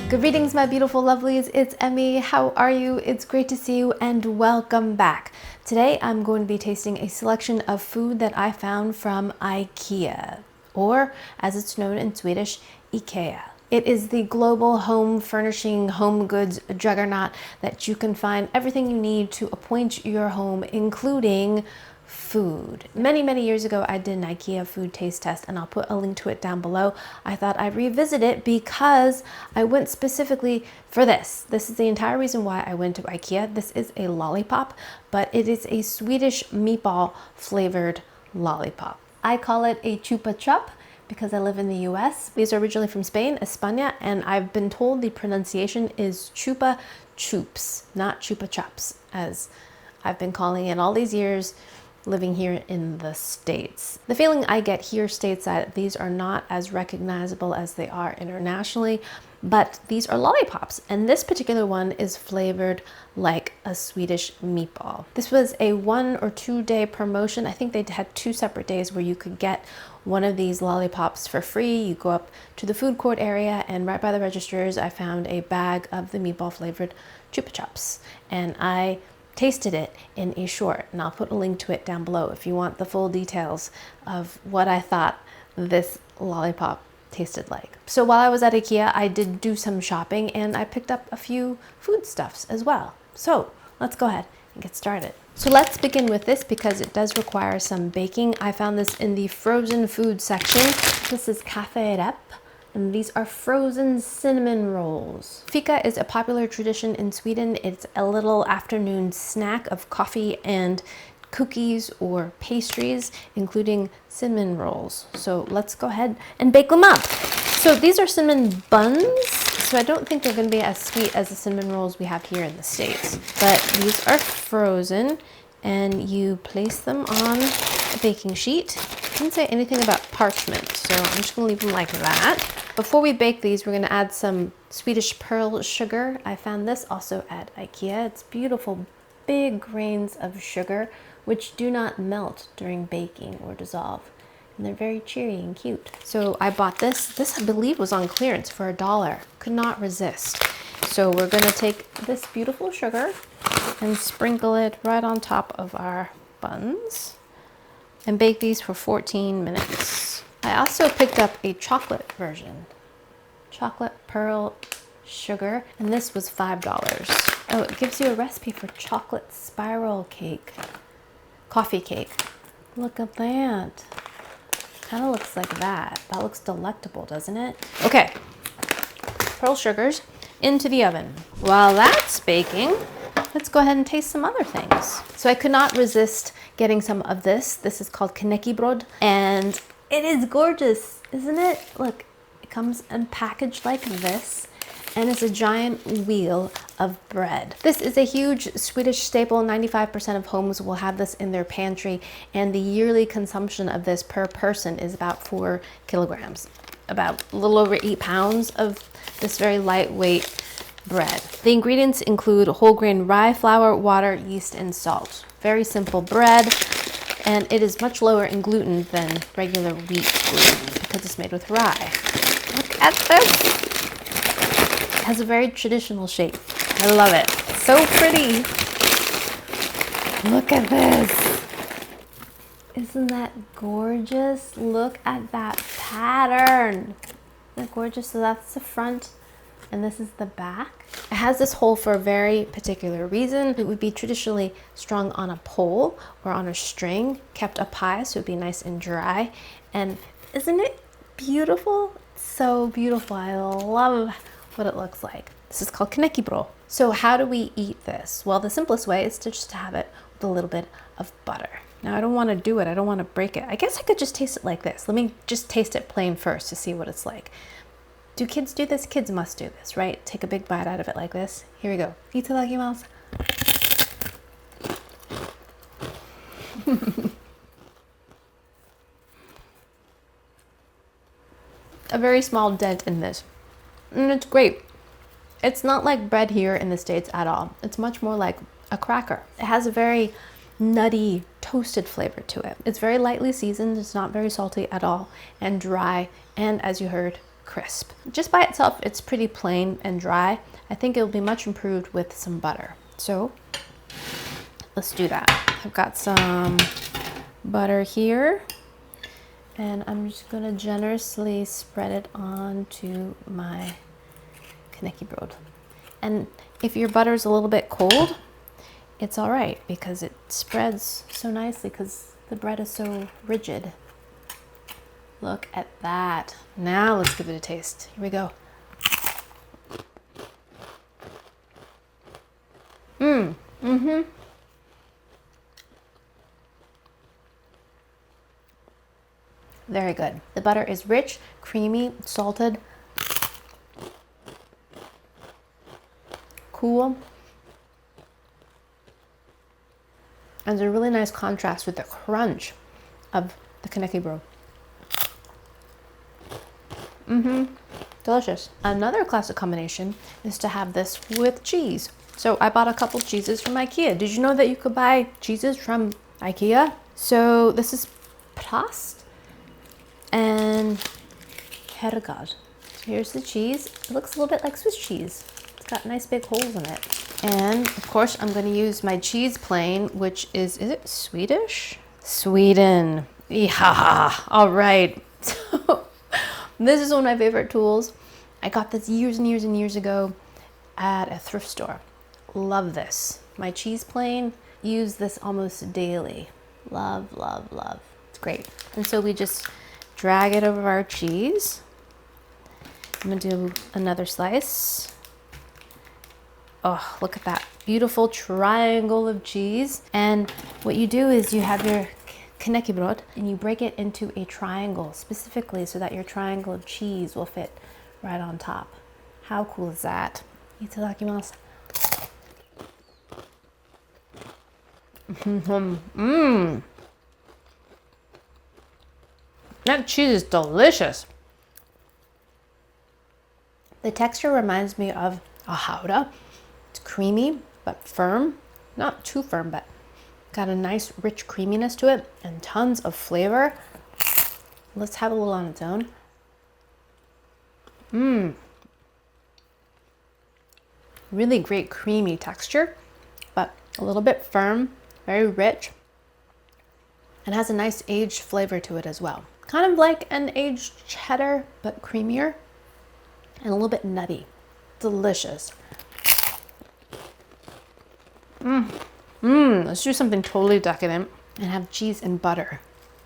Greetings, my beautiful lovelies. It's Emmy. How are you? It's great to see you and welcome back. Today I'm going to be tasting a selection of food that I found from IKEA, or as it's known in Swedish, IKEA. It is the global home furnishing, home goods juggernaut that you can find everything you need to appoint your home, including food. Many years ago, I did an IKEA food taste test, and I'll put a link to it down below. I thought I'd revisit it because I went specifically for this. This is the entire reason why I went to IKEA. This is a lollipop, but it is a Swedish meatball flavored lollipop. I call it a chupa chup because I live in the US. These are originally from Spain, España, and I've been told the pronunciation is chupa chups, not chupa chups, as I've been calling it all these years living here in the States. The feeling I get here stateside, these are not as recognizable as they are internationally, but these are lollipops, and this particular one is flavored like a Swedish meatball. This was a 1 or 2 day promotion. I think they had 2 separate days where you could get one of these lollipops for free. You go up to the food court area, and right by the registers I found a bag of the meatball flavored chupa chups, and I tasted it in a short, and I'll put a link to it down below if you want the full details of what I thought this lollipop tasted like. So while I was at IKEA, I did do some shopping, and I picked up a few foodstuffs as well. So let's go ahead and get started. So let's begin with this because it does require some baking. I found this in the frozen food section. This is Cafe Rep, and these are frozen cinnamon rolls. Fika is a popular tradition in Sweden. It's a little afternoon snack of coffee and cookies or pastries, including cinnamon rolls. So let's go ahead and bake them up. So these are cinnamon buns, so I don't think they're going to be as sweet as the cinnamon rolls we have here in the States. But these are frozen, and you place them on a baking sheet. It didn't say anything about parchment, so I'm just going to leave them like that. Before we bake these, we're going to add some Swedish pearl sugar. I found this also at IKEA. It's beautiful, big grains of sugar, which do not melt during baking or dissolve. And they're very cheery and cute. So I bought this. This, I believe, was on clearance for $1. Could not resist. So we're going to take this beautiful sugar and sprinkle it right on top of our buns and bake these for 14 minutes. I also picked up a chocolate version. Chocolate pearl sugar, and this was $5. Oh, it gives you a recipe for chocolate spiral cake. Coffee cake. Look at that. Kind of looks like that. That looks delectable, doesn't it? Okay, pearl sugars into the oven. While that's baking, let's go ahead and taste some other things. So I could not resist getting some of this. This is called Knäckbröd, and it is gorgeous, isn't it? Look, it comes packaged like this, and it's a giant wheel of bread. This is a huge Swedish staple. 95% of homes will have this in their pantry, and the yearly consumption of this per person is about 4 kilograms, about a little over 8 pounds of this very lightweight bread. The ingredients include whole grain rye flour, water, yeast, and salt. Very simple bread, and it is much lower in gluten than regular wheat gluten because it's made with rye. Look at this. It has a very traditional shape. I love it. So pretty. Look at this. Isn't that gorgeous? Look at that pattern. Isn't that gorgeous? So that's the front, and this is the back. It has this hole for a very particular reason. It would be traditionally strung on a pole or on a string, kept up high so it would be nice and dry. And isn't it beautiful? So beautiful. I love what it looks like. This is called Knäckbröd. So how do we eat this? Well, the simplest way is to just have it with a little bit of butter. Now, I don't want to do it. I don't want to break it. I guess I could just taste it like this. Let me just taste it plain first to see what it's like. Do kids do this? Kids must do this, right? Take a big bite out of it like this. Here we go. Itadakimasu. A very small dent in this. And it's great. It's not like bread here in the States at all. It's much more like a cracker. It has a very nutty, toasted flavor to it. It's very lightly seasoned. It's not very salty at all, and dry, and as you heard, crisp. Just by itself, it's pretty plain and dry. I think it'll be much improved with some butter. So let's do that. I've got some butter here, and I'm just gonna generously spread it onto my knäckbröd. And if your butter is a little bit cold, it's all right because it spreads so nicely because the bread is so rigid. Look at that. Now let's give it a taste. Here we go. Very good. The butter is rich, creamy, salted, cool. And there's a really nice contrast with the crunch of the knäckbröd. Delicious. Another classic combination is to have this with cheese. So I bought a couple cheeses from IKEA. Did you know that you could buy cheeses from IKEA? So this is Präst and Herrgard. So here's the cheese. It looks a little bit like Swiss cheese. It's got nice big holes in it. And of course I'm going to use my cheese plane, which is it Swedish? Sweden. Yeah, all right. So this is one of my favorite tools. I got this years and years and years ago at a thrift store. Love this. My cheese plane, use this almost daily. Love, love, love. It's great. And so we just drag it over our cheese. I'm gonna do another slice. Oh, look at that beautiful triangle of cheese. And what you do is you have your knäckbröd and you break it into a triangle specifically so that your triangle of cheese will fit right on top. How cool is that? Itadakimasu. That cheese is delicious. The texture reminds me of a howda. It's creamy but firm, not too firm, but got a nice rich creaminess to it and tons of flavor. Let's have a little on its own. Really great creamy texture, but a little bit firm, very rich, and has a nice aged flavor to it as well. Kind of like an aged cheddar, but creamier and a little bit nutty. Delicious. Let's do something totally decadent and have cheese and butter.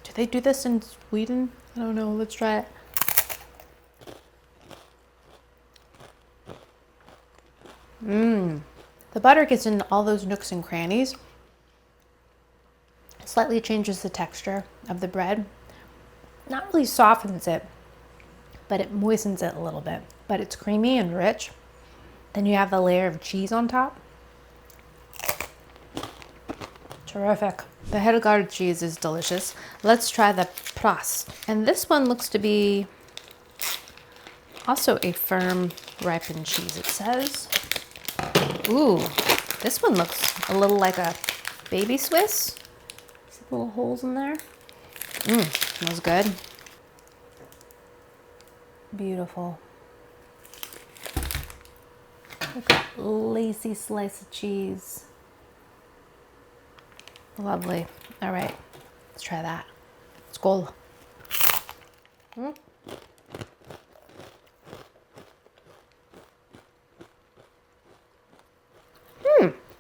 Do they do this in Sweden? I don't know. Let's try it. The butter gets into all those nooks and crannies. It slightly changes the texture of the bread. Not really softens it, but it moistens it a little bit. But it's creamy and rich. Then you have the layer of cheese on top. Terrific. The Herrgard cheese is delicious. Let's try the Präst. And this one looks to be also a firm ripened cheese, it says. Ooh, this one looks a little like a baby Swiss. See the little holes in there? Smells good. Beautiful. Look at that lacy slice of cheese. Lovely. All right, let's try that. Skål.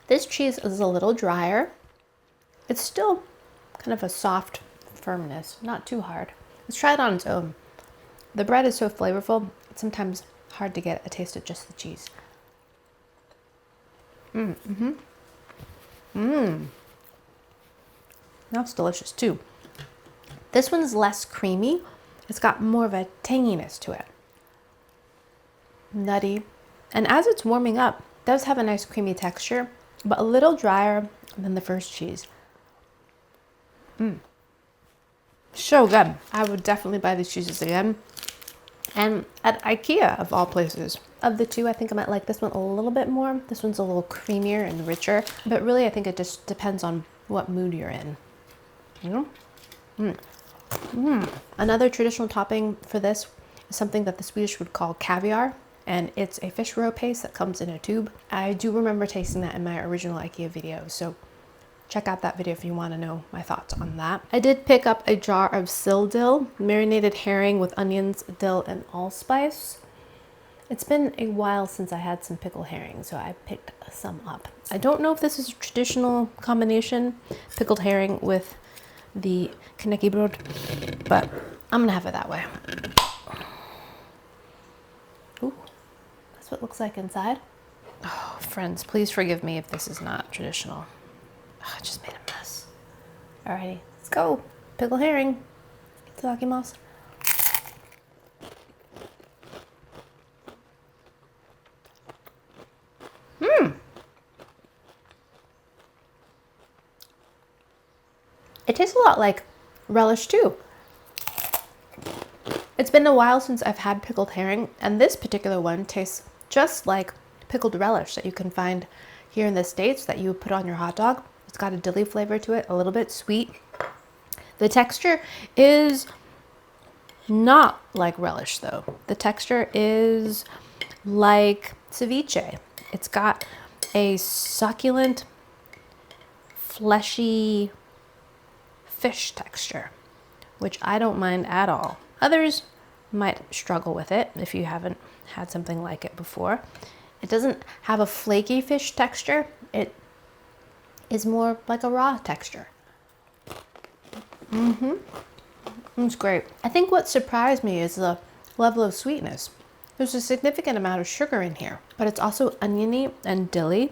This cheese is a little drier. It's still kind of a soft firmness, not too hard. Let's try it on its own. The bread is so flavorful, it's sometimes hard to get a taste of just the cheese. That's delicious too. This one's less creamy. It's got more of a tanginess to it. Nutty. And as it's warming up, it does have a nice creamy texture, but a little drier than the first cheese. So good. I would definitely buy these cheeses again. And at IKEA, of all places. Of the two, I think I might like this one a little bit more. This one's a little creamier and richer. But really, I think it just depends on what mood you're in. You know? Another traditional topping for this something that the Swedish would call caviar, and it's a fish roe paste that comes in a tube. I do remember tasting that in my original IKEA video, so check out that video if you want to know my thoughts on that. I did pick up a jar of Sill dill, marinated herring with onions, dill, and allspice. It's been a while since I had some pickled herring, so I picked some up. I don't know if this is a traditional combination, pickled herring with the Knäckbröd, but I'm gonna have it that way. Ooh, that's what it looks like inside. Oh, friends, please forgive me if this is not traditional. Oh, I just made a mess. Alrighty, let's go. Pickled herring. Itadakimasu. It tastes a lot like relish too. It's been a while since I've had pickled herring, and this particular one tastes just like pickled relish that you can find here in the States that you would put on your hot dog. It's got a dilly flavor to it, a little bit sweet. The texture is not like relish though. The texture is like ceviche. It's got a succulent, fleshy fish texture, which I don't mind at all. Others might struggle with it if you haven't had something like it before. It doesn't have a flaky fish texture. It is more like a raw texture. It's great. I think what surprised me is the level of sweetness. There's a significant amount of sugar in here, but it's also oniony and dilly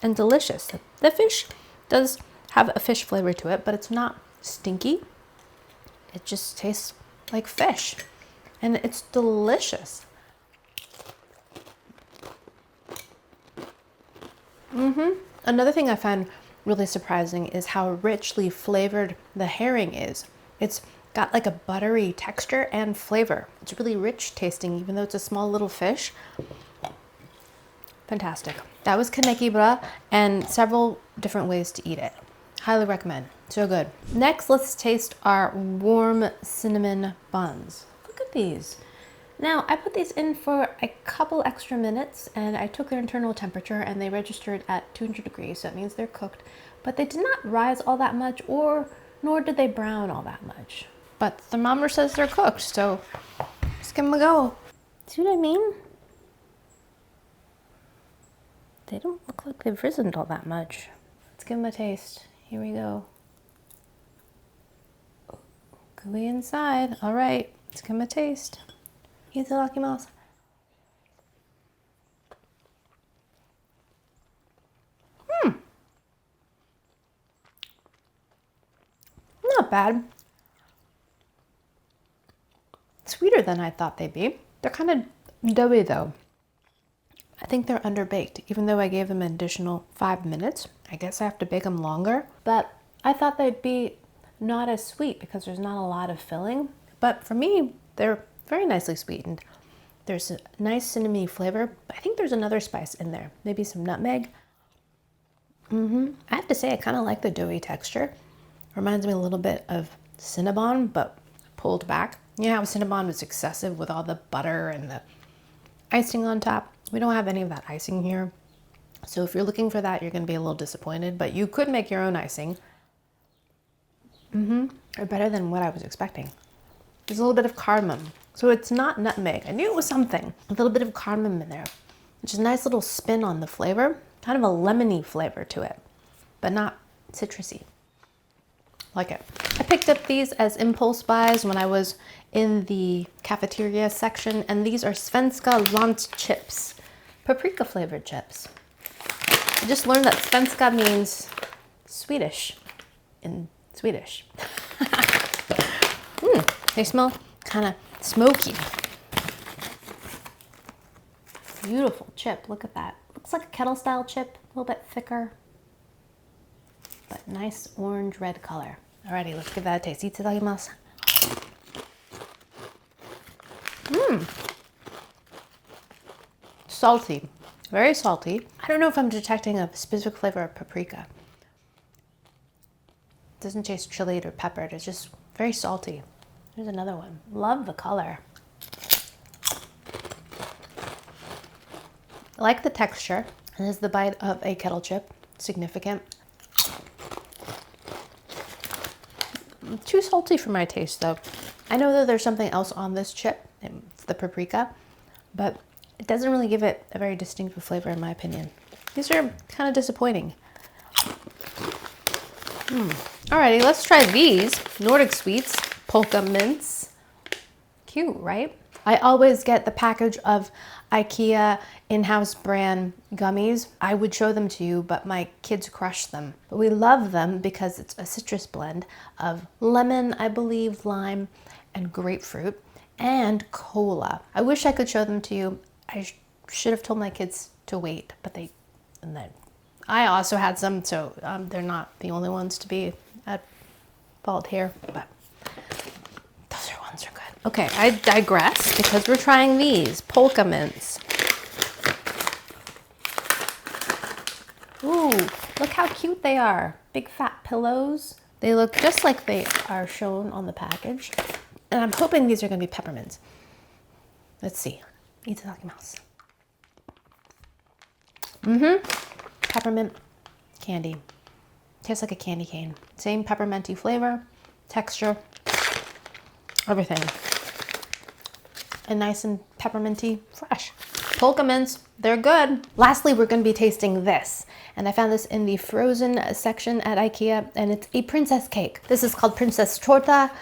and delicious. The fish does have a fish flavor to it, but it's not stinky. It just tastes like fish, and it's delicious. Another thing I found really surprising is how richly flavored the herring is. It's got like a buttery texture and flavor. It's really rich tasting, even though it's a small little fish. Fantastic. That was Knäckbröd and several different ways to eat it. Highly recommend. So good. Next, let's taste our warm cinnamon buns. Look at these. Now, I put these in for a couple extra minutes, and I took their internal temperature, and they registered at 200 degrees, so that means they're cooked. But they did not rise all that much, nor did they brown all that much. But the thermometer says they're cooked, so just give them a go. See what I mean? They don't look like they've risen all that much. Let's give them a taste. Here we go. Gooey inside. All right, let's give them a taste. Itadakimasu. Not bad. Sweeter than I thought they'd be. They're kind of doughy though. I think they're underbaked, even though I gave them an additional 5 minutes. I guess I have to bake them longer, but I thought they'd be not as sweet because there's not a lot of filling. But for me, they're very nicely sweetened. There's a nice cinnamony flavor. I think there's another spice in there, maybe some nutmeg. I have to say, I kind of like the doughy texture. Reminds me a little bit of Cinnabon, but pulled back. You know how Cinnabon was excessive with all the butter and the icing on top? We don't have any of that icing here. So if you're looking for that, you're going to be a little disappointed, but you could make your own icing. Or better than what I was expecting. There's a little bit of cardamom. So it's not nutmeg. I knew it was something. A little bit of cardamom in there, which is a nice little spin on the flavor. Kind of a lemony flavor to it, but not citrusy. Like it. I picked up these as impulse buys when I was in the cafeteria section, and these are Svenska Lant chips, paprika flavored chips. I just learned that Svenska means Swedish in Swedish. They smell kind of smoky. Beautiful chip, look at that. Looks like a kettle style chip, a little bit thicker, but nice orange red color. Alrighty, let's give that a taste. Itadakimasu. Salty, very salty. I don't know if I'm detecting a specific flavor of paprika. It doesn't taste chilied or peppered, it's just very salty. Here's another one. Love the color. I like the texture. And this is the bite of a kettle chip. Significant. Too salty for my taste though. I know that there's something else on this chip. It's the paprika, but it doesn't really give it a very distinctive flavor in my opinion. These are kind of disappointing. Alrighty, let's try these. Nordic Sweets, Polka mints. Cute, right? I always get the package of IKEA in-house brand gummies. I would show them to you, but my kids crush them. But we love them because it's a citrus blend of lemon, I believe, lime, and grapefruit, and cola. I wish I could show them to you. I should have told my kids to wait, but and then I also had some, so they're not the only ones to be at fault here, but those ones are good. Okay, I digress because we're trying these polka mints. Ooh, look how cute they are. Big fat pillows. They look just like they are shown on the package. And I'm hoping these are gonna be peppermints. Let's see. Itadakimasu. Peppermint candy. Tastes like a candy cane. Same pepperminty flavor, texture, everything. And nice and pepperminty, fresh. Polka mints, they're good. Lastly, we're gonna be tasting this. And I found this in the frozen section at IKEA, and it's a princess cake. This is called Prinsess torta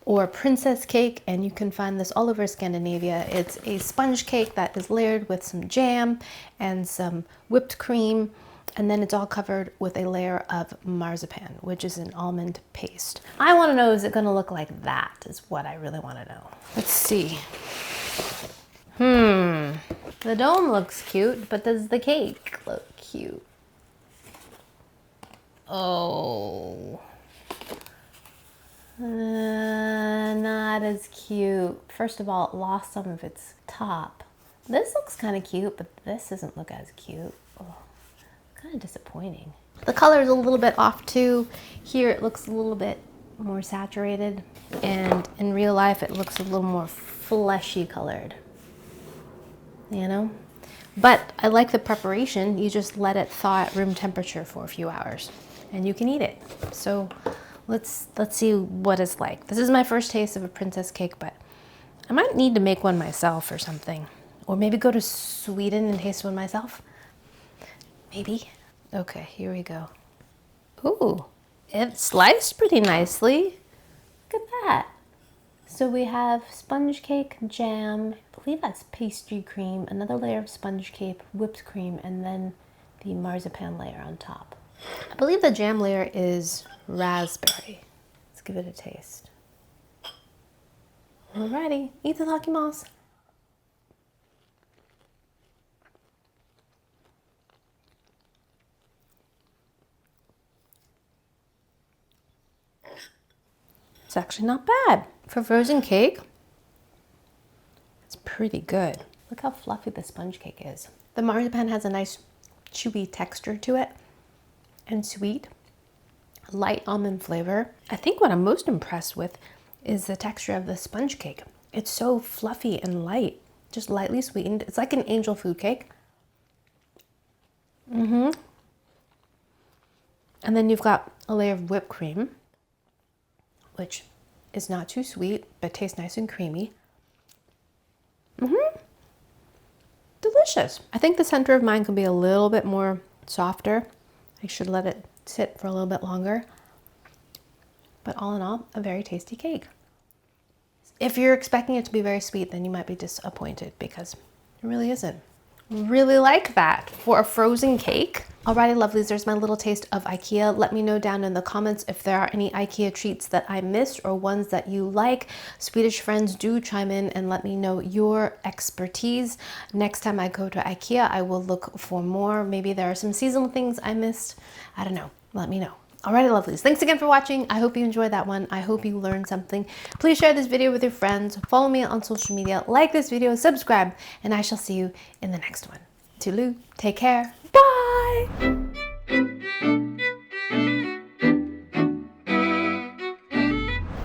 or princess cake, and you can find this all over Scandinavia. It's a sponge cake that is layered with some jam and some whipped cream, and then it's all covered with a layer of marzipan, which is an almond paste. I wanna know, is it gonna look like that, is what I really wanna know. Let's see. The dome looks cute, but does the cake look cute? Oh. Not as cute. First of all, it lost some of its top. This looks kind of cute, but this doesn't look as cute. Oh, kind of disappointing. The color is a little bit off too. Here it looks a little bit more saturated, and in real life it looks a little more fleshy colored, you know? But I like the preparation. You just let it thaw at room temperature for a few hours and you can eat it. So let's see what it's like. This is my first taste of a princess cake, but I might need to make one myself or something. Or maybe go to Sweden and taste one myself. Maybe. Okay, here we go. Ooh, it's sliced pretty nicely. Look at that. So we have sponge cake, jam, I believe that's pastry cream, another layer of sponge cake, whipped cream, and then the marzipan layer on top. I believe the jam layer is raspberry. Let's give it a taste. Alrighty, itadakimasu. It's actually not bad. For frozen cake, it's pretty good. Look how fluffy the sponge cake is. The marzipan has a nice chewy texture to it and sweet, light almond flavor. I think what I'm most impressed with is the texture of the sponge cake. It's so fluffy and light, just lightly sweetened. It's like an angel food cake. And then you've got a layer of whipped cream, which is not too sweet, but tastes nice and creamy. Delicious. I think the center of mine can be a little bit more softer. I should let it sit for a little bit longer. But all in all, a very tasty cake. If you're expecting it to be very sweet, then you might be disappointed because it really isn't. Really like that for a frozen cake. Alrighty, lovelies, there's my little taste of IKEA. Let me know down in the comments if there are any IKEA treats that I missed or ones that you like. Swedish friends, do chime in and let me know your expertise. Next time I go to IKEA, I will look for more. Maybe there are some seasonal things I missed. I don't know. Let me know. Alrighty, lovelies. Thanks again for watching. I hope you enjoyed that one. I hope you learned something. Please share this video with your friends. Follow me on social media. Like this video, subscribe, and I shall see you in the next one. Toodaloo. Take care. Bye.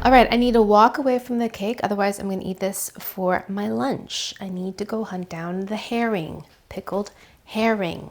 All right, I need to walk away from the cake. Otherwise, I'm going to eat this for my lunch. I need to go hunt down the herring, pickled herring,